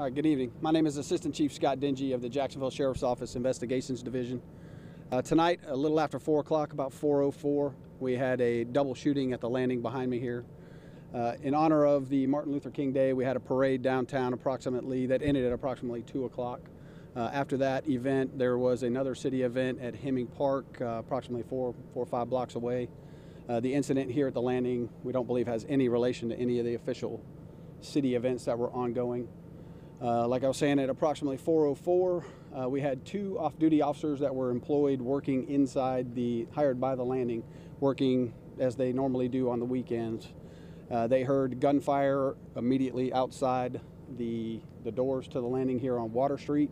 All right, good evening. My name is Assistant Chief Scott Dingy of the Jacksonville Sheriff's Office Investigations Division. Tonight, a little after 4 o'clock, about 4:04, we had a double shooting at the landing behind me here. In honor of the Martin Luther King Day, we had a parade downtown that ended at approximately 2 o'clock. After that event, there was another city event at Hemming Park, approximately four or five blocks away. The incident here at the landing, we don't believe has any relation to any of the official city events that were ongoing. Like I was saying, at approximately 4:04, we had two off-duty officers that were employed working inside hired by the landing, working as they normally do on the weekends. They heard gunfire immediately outside the doors to the landing here on Water Street.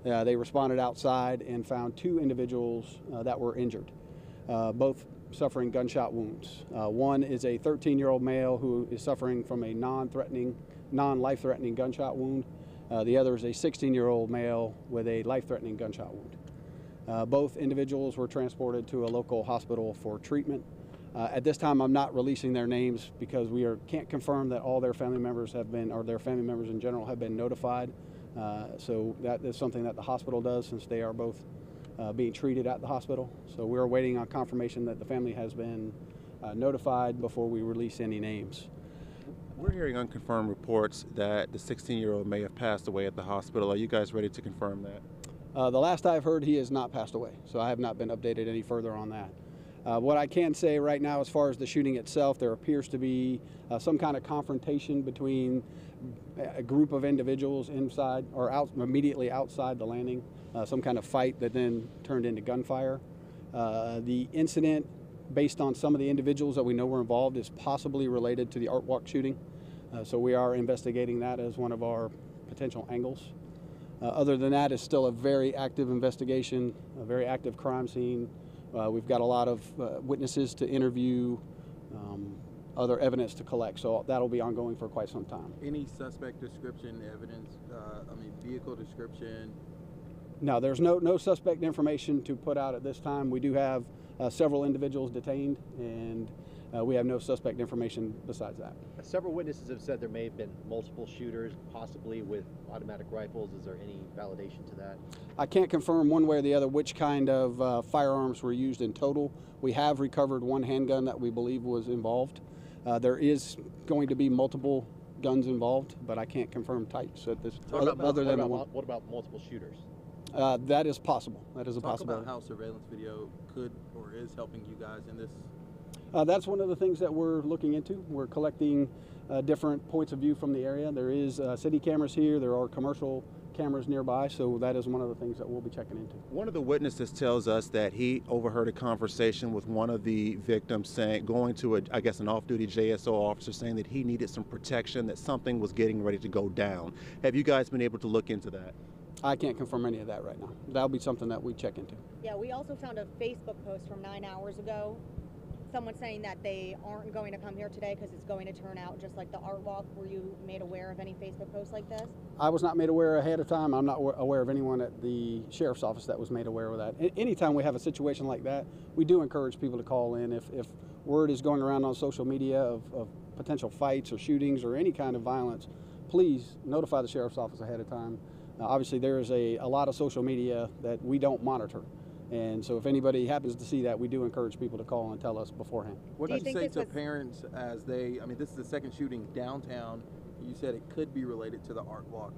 They responded outside and found two individuals that were injured, both suffering gunshot wounds. One is a 13-year-old male who is suffering from a non-life-threatening gunshot wound. The other is a 16-year-old male with a life-threatening gunshot wound. Both individuals were transported to a local hospital for treatment. At this time, I'm not releasing their names because we can't confirm that all their family members or their family members in general have been notified. So that is something that the hospital does, since they are both being treated at the hospital. So we're waiting on confirmation that the family has been notified before we release any names. We're hearing unconfirmed reports that the 16-year-old may have passed away at the hospital. Are you guys ready to confirm that? The last I've heard, he has not passed away, so I have not been updated any further on that. What I can say right now, as far as the shooting itself, there appears to be some kind of confrontation between a group of individuals inside or immediately outside the landing, some kind of fight that then turned into gunfire. The incident, based on some of the individuals that we know were involved, is possibly related to the Art Walk shooting. So we are investigating that as one of our potential angles. Other than that, it's still a very active investigation, a very active crime scene. We've got a lot of witnesses to interview, other evidence to collect, so that'll be ongoing for quite some time. Any suspect description, evidence, vehicle description? No, there's no suspect information to put out at this time. We do have several individuals detained, and we have no suspect information besides that. Several witnesses have said there may have been multiple shooters, possibly with automatic rifles. Is there any validation to that? I can't confirm one way or the other which kind of firearms were used in total. We have recovered one handgun that we believe was involved. There is going to be multiple guns involved, but I can't confirm types at this. What about multiple shooters? That is possible. That is a possibility. Talk about how surveillance video could or is helping you guys in this. That's one of the things that we're looking into. We're collecting different points of view from the area. There is city cameras here. There are commercial cameras nearby, so that is one of the things that we'll be checking into. One of the witnesses tells us that he overheard a conversation with one of the victims going to an off-duty JSO officer, saying that he needed some protection, that something was getting ready to go down. Have you guys been able to look into that? I can't confirm any of that right now. That'll be something that we check into. Yeah, we also found a Facebook post from 9 hours ago. Someone saying that they aren't going to come here today because it's going to turn out just like the Art Walk. Were you made aware of any Facebook posts like this? I was not made aware ahead of time. I'm not aware of anyone at the Sheriff's Office that was made aware of that. Anytime we have a situation like that, we do encourage people to call in. If word is going around on social media of potential fights or shootings or any kind of violence, please notify the Sheriff's Office ahead of time. Obviously, there is a lot of social media that we don't monitor. And so if anybody happens to see that, we do encourage people to call and tell us beforehand. What do you say to parents as this is the second shooting downtown. You said it could be related to the Art Walk.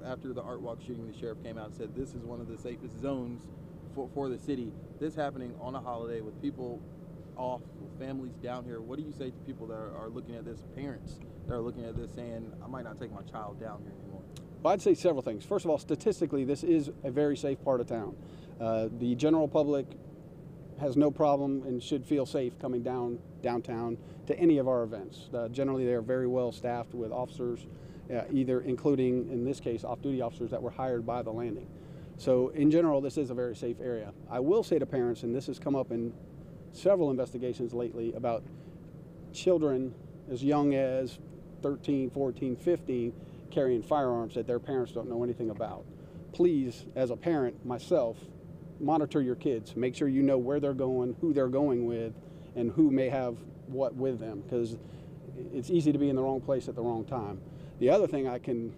After the Art Walk shooting, the sheriff came out and said this is one of the safest zones for the city. This happening on a holiday with people off, with families down here. What do you say to people that are looking at this, parents that are looking at this saying, I might not take my child down here anymore? Well, I'd say several things. First of all, statistically, this is a very safe part of town. The general public has no problem and should feel safe coming downtown to any of our events. Generally, they are very well staffed with officers, including, in this case, off-duty officers that were hired by the landing. So in general, this is a very safe area. I will say to parents, and this has come up in several investigations lately, about children as young as 13, 14, 15 carrying firearms that their parents don't know anything about. Please, as a parent, myself, monitor your kids. Make sure you know where they're going, who they're going with, and who may have what with them, because it's easy to be in the wrong place at the wrong time. The other thing I can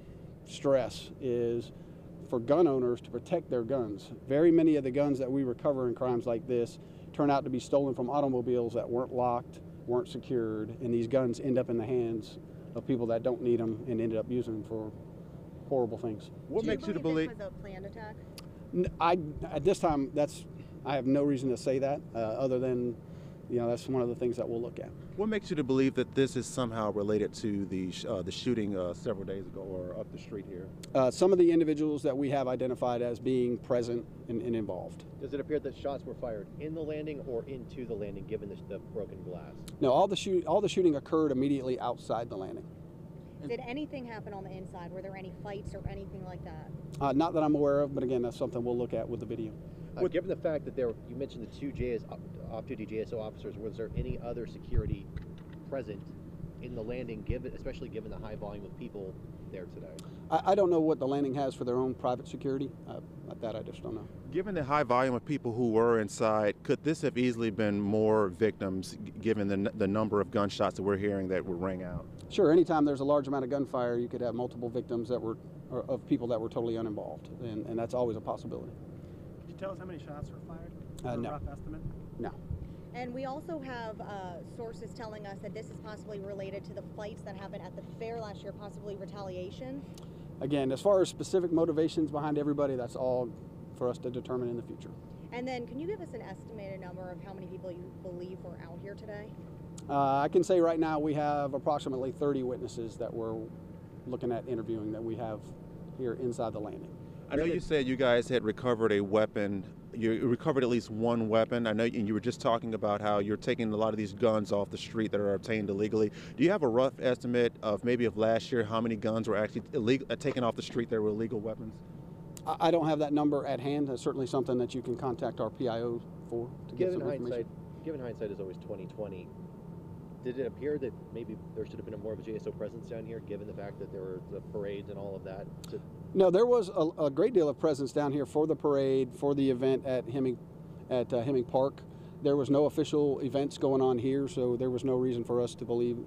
stress is for gun owners to protect their guns. Very many of the guns that we recover in crimes like this turn out to be stolen from automobiles that weren't locked, weren't secured, and these guns end up in the hands of people that don't need them and ended up using them for horrible things. What makes you to believe? This was a planned attack? At this time, I have no reason to say that, other than, that's one of the things that we'll look at. What makes you to believe that this is somehow related to the shooting several days ago or up the street here? Some of the individuals that we have identified as being present and involved. Does it appear that shots were fired in the landing or into the landing, given the broken glass? No, all the shooting occurred immediately outside the landing. Did anything happen on the inside? Were there any fights or anything like that? Not that I'm aware of, but again, that's something we'll look at with the video. Given the fact that you mentioned the two off-duty JSO officers, was there any other security present in the landing, especially given the high volume of people there today? I don't know what the landing has for their own private security. That I just don't know. Given the high volume of people who were inside, could this have easily been more victims, given the number of gunshots that we're hearing that were rang out? Sure. Anytime there's a large amount of gunfire, you could have multiple victims of people that were totally uninvolved, and that's always a possibility. Could you tell us how many shots were fired? No. A rough estimate? No. And we also have sources telling us that this is possibly related to the fights that happened at the fair last year, possibly retaliation. Again, as far as specific motivations behind everybody, that's all for us to determine in the future. And then can you give us an estimated number of how many people you believe were out here today? I can say right now we have approximately 30 witnesses that we're looking at interviewing that we have here inside the landing. I know you said you guys had recovered a weapon. You recovered at least one weapon. I know, and you were just talking about how you're taking a lot of these guns off the street that are obtained illegally. Do you have a rough estimate of maybe of last year how many guns were actually taken off the street that were illegal weapons? I don't have that number at hand. That's certainly something that you can contact our PIO for to get some information. Given hindsight is always 20/20. Did it appear that maybe there should have been more of a JSO presence down here, given the fact that there were the parades and all of that? No, there was a great deal of presence down here for the parade, for the event at Hemming Park. There was no official events going on here, so there was no reason for us to believe,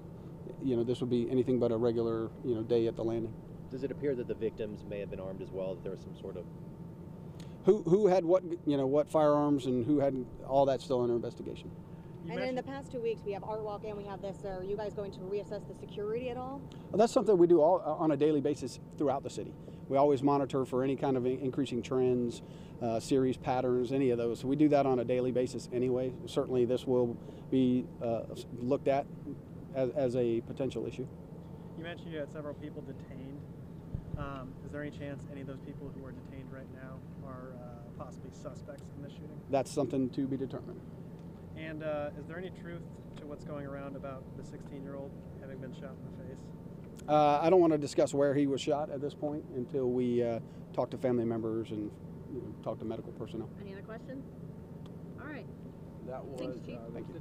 this would be anything but a regular, day at the landing. Does it appear that the victims may have been armed as well? That there was some sort of who had what firearms and who had all that still under investigation. And then in the past 2 weeks, we have Art Walk and we have this. Are you guys going to reassess the security at all? Well, that's something we do on a daily basis throughout the city. We always monitor for any kind of increasing trends, series patterns, any of those. So we do that on a daily basis anyway. Certainly this will be looked at as a potential issue. You mentioned you had several people detained. Is there any chance any of those people who are detained right now are possibly suspects in this shooting? That's something to be determined. And is there any truth to what's going around about the 16-year-old having been shot in the face? I don't want to discuss where he was shot at this point until we talk to family members and talk to medical personnel. Any other questions? All right. That was Thanks, Chief. Thank you.